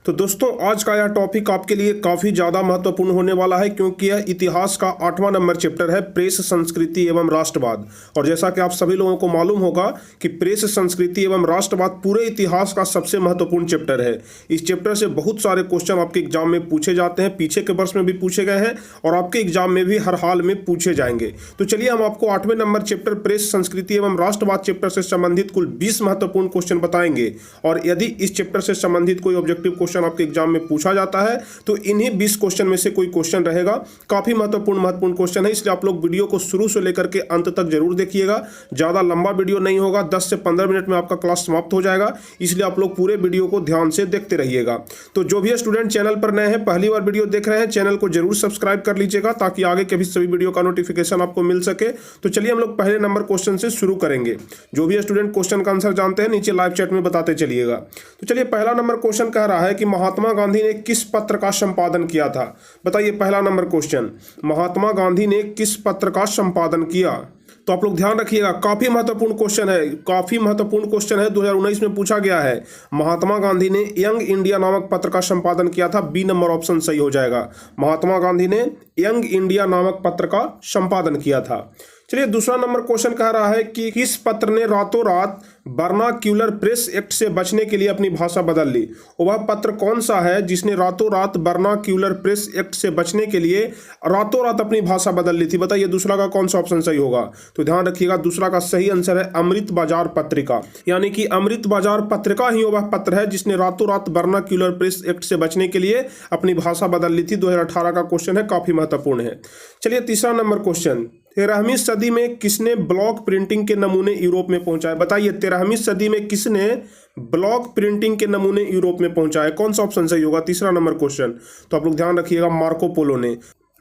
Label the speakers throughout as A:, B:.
A: तो दोस्तों आज का यह टॉपिक आपके लिए काफ़ी ज़्यादा महत्वपूर्ण होने वाला है क्योंकि यह इतिहास का 8वां नंबर चैप्टर है, प्रेस संस्कृति एवं राष्ट्रवाद। और जैसा कि आप सभी लोगों को मालूम होगा कि प्रेस संस्कृति एवं राष्ट्रवाद पूरे इतिहास का सबसे महत्वपूर्ण चैप्टर है। इस चैप्टर से बहुत सारे क्वेश्चन आपके एग्जाम में पूछे जाते हैं, पीछे के वर्ष में भी पूछे गए हैं और आपके एग्जाम में भी हर हाल में पूछे जाएंगे। तो चलिए हम आपको 8वें नंबर चैप्टर प्रेस संस्कृति एवं राष्ट्रवाद चैप्टर से संबंधित कुल 20 महत्वपूर्ण क्वेश्चन बताएंगे। और यदि इस चैप्टर से संबंधित कोई ऑब्जेक्टिव क्वेश्चन आपके एग्जाम में पूछा जाता है तो इन्हीं 20 क्वेश्चन में से कोई क्वेश्चन रहेगा। काफी महत्वपूर्ण क्वेश्चन है, इसलिए आप लोग वीडियो को शुरू से लेकर के अंत तक जरूर देखिएगा। ज्यादा लंबा वीडियो नहीं होगा, 10 से 15 मिनट में आपका क्लास समाप्त हो जाएगा, इसलिए आप लोग पूरे वीडियो को ध्यान से देखते रहिएगा। तो जो भी स्टूडेंट चैनल पर नए हैं, पहली बार वीडियो देख रहे हैं, चैनल को जरूर सब्सक्राइब कर लीजिएगा ताकि आगे के भी सभी वीडियो का नोटिफिकेशन आपको मिल सके। तो चलिए हम लोग पहले नंबर क्वेश्चन से शुरू करेंगे। जो भी स्टूडेंट क्वेश्चन का आंसर जानते हैं नीचे लाइव चैट में बताते चलिएगा। तो चलिए पहला नंबर क्वेश्चन कह रहा है कि महात्मा गांधी ने किस पत्र का संपादन किया था। बताइए पहला नंबर क्वेश्चन, महात्मा गांधी ने किस पत्र का संपादन किया। तो आप लोग ध्यान रखिएगा, काफी महत्वपूर्ण क्वेश्चन है, 2019 में पूछा गया है। महात्मा गांधी ने यंग इंडिया नामक पत्र का संपादन किया था। बी नंबर ऑप्शन सही हो जाएगा। महात्मा गांधी ने यंग इंडिया नामक पत्र का संपादन किया था। चलिए दूसरा नंबर क्वेश्चन कह रहा है कि किस पत्र ने रातों रात वर्नाक्यूलर प्रेस एक्ट से बचने के लिए अपनी भाषा बदल ली। वह पत्र कौन सा है जिसने रातों रात वर्नाक्यूलर प्रेस एक्ट से बचने के लिए रातों रात अपनी भाषा बदल ली थी। बताइए दूसरा का कौन सा ऑप्शन सही होगा। तो ध्यान रखिएगा, दूसरा का सही आंसर है अमृत बाजार पत्रिका। यानी कि अमृत बाजार पत्रिका ही वह पत्र है जिसने रातों रात वर्नाक्यूलर प्रेस एक्ट से बचने के लिए अपनी भाषा बदल ली थी। 2018 का क्वेश्चन है, काफी महत्वपूर्ण है। चलिए तीसरा नंबर क्वेश्चन, 13वीं सदी में किसने ब्लॉक प्रिंटिंग के नमूने यूरोप में पहुंचाए। बताइए 13वीं सदी में किसने ब्लॉक प्रिंटिंग के नमूने यूरोप में पहुंचाए। कौन सा ऑप्शन सही होगा तीसरा नंबर क्वेश्चन। तो आप लोग ध्यान रखिएगा,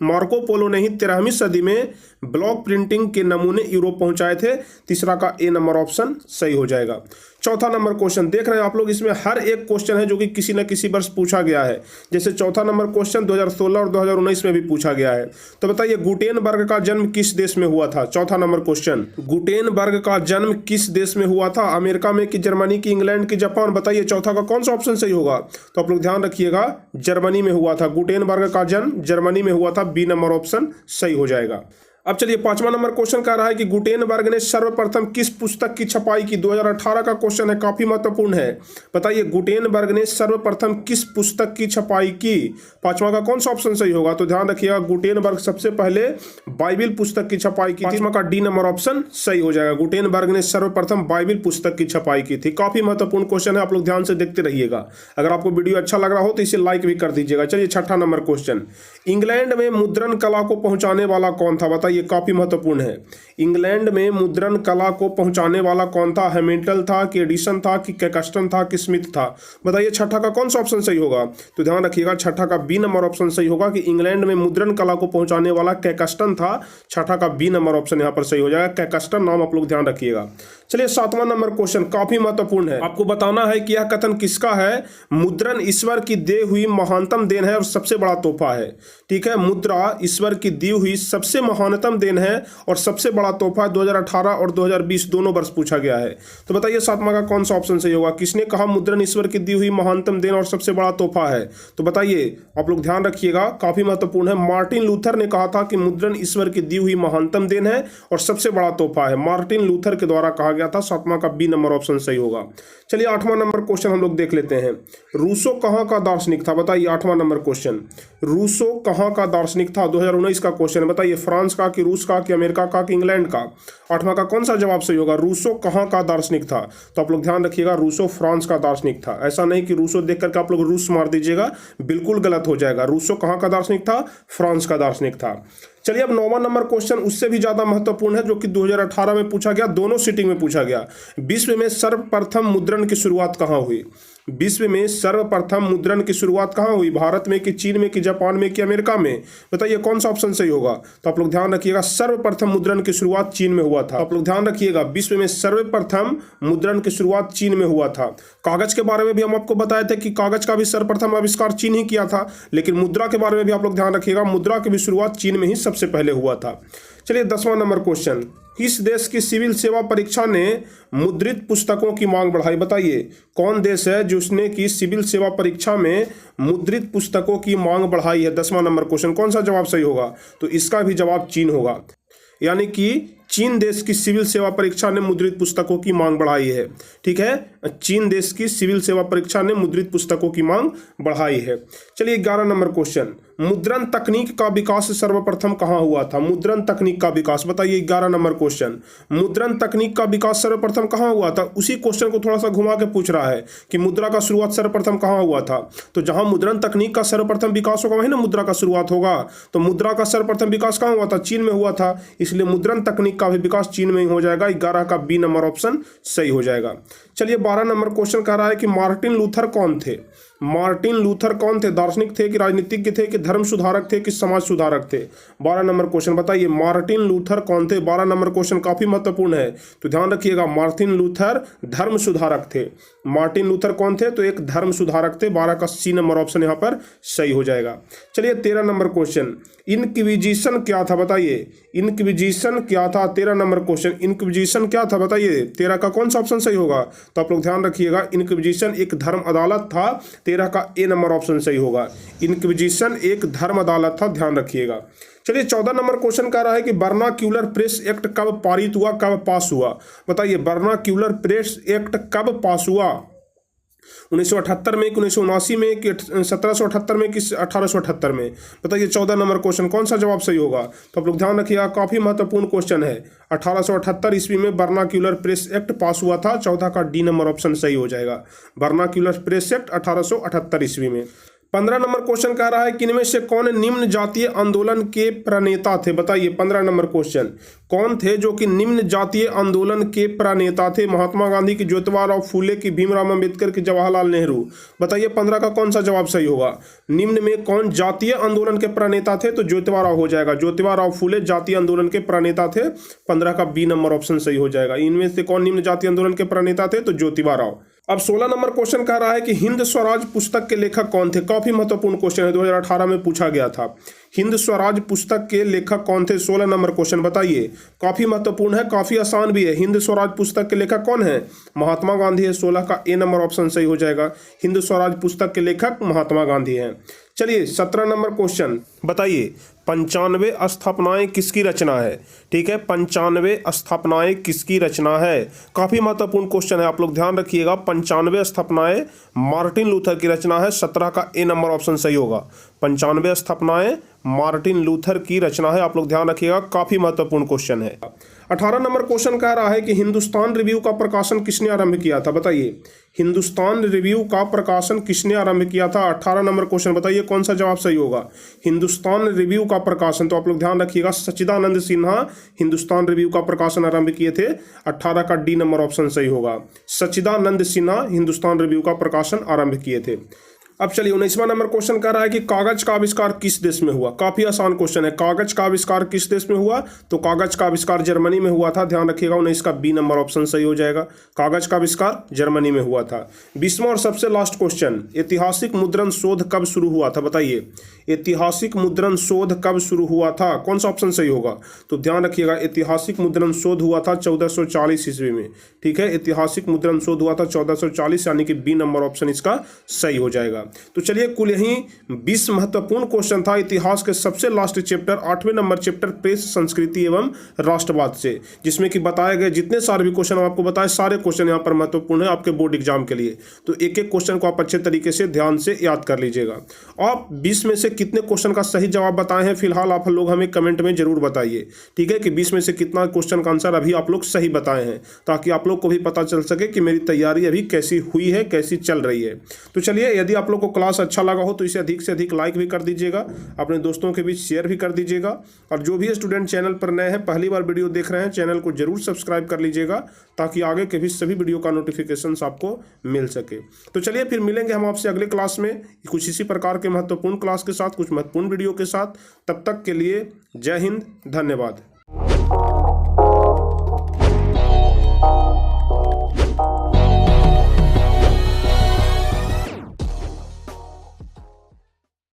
A: मार्को पोलो ने ही 13वीं सदी में ब्लॉक प्रिंटिंग के नमूने यूरोप पहुंचाए थे। तीसरा का ए नंबर ऑप्शन सही हो जाएगा। चौथा नंबर क्वेश्चन देख रहे हैं आप लोग, इसमें हर एक क्वेश्चन है जो कि किसी न किसी वर्ष पूछा गया है। जैसे चौथा नंबर क्वेश्चन 2016 और 2019 में भी पूछा गया है। तो बताइए गुटेनबर्ग का जन्म किस देश में हुआ था। चौथा नंबर क्वेश्चन, गुटेनबर्ग का जन्म किस देश में हुआ था। अमेरिका में कि जर्मनी की, इंग्लैंड की, जापान। बताइए चौथा का कौन सा ऑप्शन सही होगा। तो आप लोग ध्यान रखिएगा, जर्मनी में हुआ था। गुटेनबर्ग का जन्म जर्मनी में हुआ था। बी नंबर ऑप्शन सही हो जाएगा। अब चलिए 5वां नंबर क्वेश्चन कह रहा है कि गुटेनबर्ग ने सर्वप्रथम किस पुस्तक की छपाई की। 2018 का क्वेश्चन है, काफी महत्वपूर्ण है। बताइए गुटेनबर्ग ने सर्वप्रथम किस पुस्तक की छपाई की। 5वां का कौन सा ऑप्शन सही होगा। तो ध्यान रखिएगा, गुटेनबर्ग सबसे पहले बाइबिल पुस्तक की छपाई की। 5वां का डी नंबर ऑप्शन सही हो जाएगा। गुटेनबर्ग ने सर्वप्रथम बाइबिल पुस्तक की छपाई की थी। काफी महत्वपूर्ण क्वेश्चन है, आप लोग ध्यान से देखते रहिएगा। अगर आपको वीडियो अच्छा लग रहा हो तो इसे लाइक भी कर दीजिएगा। चलिए 6ठा नंबर क्वेश्चन, इंग्लैंड में मुद्रण कला को पहुंचाने वाला कौन था। ये काफी महत्वपूर्ण है। इंग्लैंड में मुद्रण कला को पहुंचाने वाला कौन था। हैमिल्टन था कि एडिसन था कि कैक्सटन था कि स्मिथ था। बताइए छठा का कौन सा ऑप्शन सही होगा। तो ध्यान रखिएगा, छठा का बी नंबर ऑप्शन सही होगा कि इंग्लैंड में मुद्रण कला को पहुंचाने वाला कैक्सटन था। छठा का बी नंबर ऑप्शन यहां पर सही हो जाएगा, कैक्सटन नाम आप लोग ध्यान रखिएगा। चलिए 7वां नंबर क्वेश्चन काफी महत्वपूर्ण है। आपको बताना है कि यह कथन किसका है। मुद्रण ईश्वर की दी हुई महानतम देन है और सबसे बड़ा तोहफा है। ठीक है, मुद्रा ईश्वर की दी हुई सबसे महानतम देन है और सबसे बड़ा तोहफा 2018 और 2020 दोनों वर्ष पूछा गया है। तो बताइए 7वां का कौन सा ऑप्शन सही होगा। किसने कहा मुद्रण ईश्वर की दी हुई महानतम देन और सबसे बड़ा तोहफा है। तो बताइए आप लोग ध्यान रखिएगा, काफी महत्वपूर्ण है। मार्टिन लूथर ने कहा था कि मुद्रण ईश्वर की दी हुई महानतम देन है और सबसे बड़ा तोहफा है। मार्टिन लूथर के द्वारा कहा गया था। 7वां का बी नंबर ऑप्शन सही होगा। चलिए 8वां नंबर क्वेश्चन हम लोग देख लेते हैं। रूसो कहां का दार्शनिक था। बताइए 8वां नंबर क्वेश्चन, रूसो कहां का दार्शनिक था। 2019 का क्वेश्चन। बताइए फ्रांस का कि रूस का कि अमेरिका का कि इंग्लैंड का। 8वां का कौन सा जवाब सही होगा। रूसो कहां का दार्शनिक था। तो आप लोग ध्यान रखिएगा, रूसो फ्रांस का दार्शनिक था। ऐसा नहीं कि रूसो देख करके आप लोग रूस मार दीजिएगा, बिल्कुल गलत हो जाएगा। रूसो कहां का दार्शनिक था, फ्रांस का दार्शनिक था। चलिए अब 9वां नंबर क्वेश्चन उससे भी ज्यादा महत्वपूर्ण है, जो कि 2018 में पूछा गया, दोनों सिटिंग में पूछा गया। विश्व में सर्वप्रथम मुद्रण की शुरुआत कहां हुई। विश्व में सर्वप्रथम मुद्रण की शुरुआत कहां हुई। भारत में कि चीन में कि जापान में कि अमेरिका में। बताइए कौन सा ऑप्शन सही होगा। तो आप लोग ध्यान रखिएगा, सर्वप्रथम मुद्रण की शुरुआत चीन में हुआ था। आप लोग ध्यान रखिएगा, विश्व में सर्वप्रथम मुद्रण की शुरुआत चीन में हुआ था। कागज के बारे में भी हम आपको बताए थे कि कागज का भी सर्वप्रथम आविष्कार चीन ही किया था। लेकिन मुद्रा के बारे में भी आप लोग ध्यान रखिएगा, मुद्रा की भी शुरुआत चीन में ही सबसे पहले हुआ था। चलिए 10वां नंबर क्वेश्चन, किस देश की सिविल सेवा परीक्षा ने मुद्रित पुस्तकों की मांग बढ़ाई? बताइए कौन देश है जिसने की सिविल सेवा परीक्षा में मुद्रित पुस्तकों की मांग बढ़ाई है? 10वां नंबर क्वेश्चन, कौन सा जवाब सही होगा? तो इसका भी जवाब चीन होगा, यानी कि चीन देश की सिविल सेवा परीक्षा ने मुद्रित पुस्तकों की मांग बढ़ाई है। ठीक है, चीन देश की सिविल सेवा परीक्षा ने मुद्रित पुस्तकों की मांग बढ़ाई है। चलिए 11 नंबर क्वेश्चन, मुद्रण तकनीक का विकास सर्वप्रथम कहाँ हुआ था? मुद्रण तकनीक का विकास, बताइए 11 नंबर क्वेश्चन, मुद्रण तकनीक का विकास सर्वप्रथम कहाँ हुआ था? उसी क्वेश्चन को थोड़ा सा घुमा के पूछ रहा है कि मुद्रा का शुरुआत सर्वप्रथम कहाँ हुआ था। तो जहां मुद्रण तकनीक का सर्वप्रथम विकास होगा वहीं ना मुद्रा का शुरुआत होगा। तो मुद्रा का सर्वप्रथम विकास कहाँ हुआ था? चीन में हुआ था, इसलिए मुद्रण तकनीक का भी विकास चीन में ही हो जाएगा। 11 का बी नंबर ऑप्शन सही हो जाएगा। चलिए 12 नंबर क्वेश्चन कह रहा है कि मार्टिन लूथर कौन थे? मार्टिन लूथर कौन थे? दार्शनिक थे कि राजनीतिज्ञ थे कि धर्म सुधारक थे कि समाज सुधारक थे? 12 नंबर क्वेश्चन, बताइए मार्टिन लूथर कौन थे? 12 नंबर क्वेश्चन काफी महत्वपूर्ण है, तो ध्यान रखिएगा। मार्टिन लूथर धर्म सुधारक थे। मार्टिन लूथर कौन थे? तो एक धर्म सुधारक थे। 12 का सी नंबर ऑप्शन यहाँ पर सही हो जाएगा। चलिए 13 नंबर क्वेश्चन, इनक्विजिशन क्या था? बताइए इनक्विजिशन क्या था? 13 नंबर क्वेश्चन, इनक्विजिशन क्या था? बताइए 13 का कौन सा ऑप्शन सही होगा? तो आप लोग ध्यान रखिएगा, इनक्विजिशन एक धर्म अदालत था। 13 का ए नंबर ऑप्शन सही होगा। इनक्विजिशन एक धर्म अदालत था, ध्यान रखिएगा। चलिए 14 नंबर क्वेश्चन कह रहा है कि वर्नाक्यूलर प्रेस एक्ट कब पारित हुआ, कब पास हुआ? बताइए वर्नाक्यूलर प्रेस एक्ट कब पास हुआ? 1978 में कि 1979 में कि 1778 में कि 1878 में? बताइए 14 नंबर क्वेश्चन, कौन सा जवाब सही होगा? तो आप लोग ध्यान रखिएगा, काफी महत्वपूर्ण क्वेश्चन है। 1878 ईस्वी में वर्नाक्यूलर प्रेस एक्ट पास हुआ था। 14 का डी नंबर ऑप्शन सही हो जाएगा। वर्नाक्यूलर प्रेस एक्ट 1878 ईस्वी में। 15 नंबर क्वेश्चन कह रहा है कि इनमें से कौन निम्न जातीय आंदोलन के प्रणेता थे? बताइए 15 नंबर क्वेश्चन, कौन थे जो कि निम्न जातीय आंदोलन के प्रणेता थे? महात्मा गांधी की, ज्योतिबा फूले की, भीमराव अंबेडकर की, जवाहरलाल नेहरू? बताइए 15 का कौन सा जवाब सही होगा? निम्न में कौन जातीय आंदोलन के प्रणेता थे? तो ज्योतिबा हो जाएगा। ज्योतिबा फूले जातीय आंदोलन के प्रणेता थे। 15 का बी नंबर ऑप्शन सही हो जाएगा। इनमें से कौन निम्न जातीय आंदोलन के प्रणेता थे? तो ज्योतिबा। अब 16 नंबर क्वेश्चन कह रहा है कि हिंद स्वराज पुस्तक के लेखक कौन थे? काफी महत्वपूर्ण क्वेश्चन है, 2018 में पूछा गया था। हिंद स्वराज पुस्तक के लेखक कौन थे? 16 नंबर क्वेश्चन, बताइए। काफी महत्वपूर्ण है, काफी आसान भी है। हिंद स्वराज पुस्तक के लेखक कौन है? महात्मा गांधी है। 16 का ए नंबर ऑप्शन सही हो जाएगा। हिंद स्वराज पुस्तक के लेखक महात्मा गांधी हैं। चलिए 17 नंबर क्वेश्चन, बताइए 95 स्थापनाएं किसकी रचना है? ठीक है, 95 स्थापनाएं किसकी रचना है? काफी महत्वपूर्ण क्वेश्चन है, आप लोग ध्यान रखिएगा। 95 स्थापनाएं मार्टिन लूथर की रचना है। 17 का ए नंबर ऑप्शन सही होगा। 95 स्थापनाएं मार्टिन लूथर की रचना है, आप लोग ध्यान रखिएगा, काफी महत्वपूर्ण क्वेश्चन है। 18 नंबर क्वेश्चन कह रहा है कि हिंदुस्तान रिव्यू का प्रकाशन किसने आरंभ किया था? बताइए हिंदुस्तान रिव्यू का प्रकाशन किसने आरंभ किया था? 18 नंबर क्वेश्चन, बताइए कौन सा जवाब सही होगा? हिंदुस्तान रिव्यू का प्रकाशन, तो आप लोग ध्यान रखिएगा, सच्चिदानंद सिन्हा हिंदुस्तान रिव्यू का प्रकाशन आरंभ किए थे। 18 का डी नंबर ऑप्शन सही होगा। सच्चिदानंद सिन्हा हिंदुस्तान रिव्यू का प्रकाशन आरंभ किए थे। अब चलिए 19वां नंबर क्वेश्चन कह रहा है कि कागज का आविष्कार किस देश में हुआ? काफी आसान क्वेश्चन है। कागज का आविष्कार किस देश में हुआ? तो कागज का आविष्कार जर्मनी में हुआ था, ध्यान रखिएगा। 19 का बी नंबर ऑप्शन सही हो जाएगा। कागज का आविष्कार जर्मनी में हुआ था। 20वां और सबसे लास्ट क्वेश्चन, ऐतिहासिक मुद्रण शोध कब शुरू हुआ था? बताइए ऐतिहासिक मुद्रण शोध कब शुरू हुआ था? कौन सा ऑप्शन सही होगा? तो ध्यान रखिएगा, ऐतिहासिक मुद्रण शोध हुआ था 1440 ईस्वी में। ठीक है, ऐतिहासिक मुद्रण शोध हुआ था 1440, यानी कि बी नंबर ऑप्शन इसका सही हो जाएगा। तो चलिए कुल यही 20 महत्वपूर्ण क्वेश्चन था इतिहास के सबसे लास्ट चैप्टर 8वें नंबर चैप्टर प्रेस संस्कृति एवं राष्ट्रवाद से, जिसमें कि बताए गए जितने सारे भी क्वेश्चन आपको बताए, सारे क्वेश्चन यहाँ पर महत्वपूर्ण है आपके बोर्ड एग्जाम के लिए। तो एक एक क्वेश्चन को आप अच्छे तरीके से ध्यान से याद कर लीजिएगा। आप 20 में से कितने क्वेश्चन का सही जवाब बताए हैं फिलहाल आप लोग हमें कमेंट में जरूर बताइए। ठीक है, कि 20 में से कितना क्वेश्चन का आंसर अभी आप लोग सही बताए हैं, ताकि आप लोग को भी पता चल सके कि मेरी तैयारी अभी कैसी हुई है, कैसी चल रही है। तो चलिए, यदि आप लोग को क्लास अच्छा लगा हो तो इसे अधिक से अधिक लाइक भी कर दीजिएगा, अपने दोस्तों के बीच शेयर भी कर दीजिएगा, और जो भी स्टूडेंट चैनल पर नए हैं, पहली बार वीडियो देख रहे हैं, चैनल को जरूर सब्सक्राइब कर लीजिएगा, ताकि आगे के भी सभी वीडियो का नोटिफिकेशन आपको मिल सके। तो चलिए फिर मिलेंगे हम आपसे अगले क्लास में कुछ इसी प्रकार के महत्वपूर्ण क्लास के साथ, कुछ महत्वपूर्ण वीडियो के साथ। तब तक के लिए जय हिंद, धन्यवाद।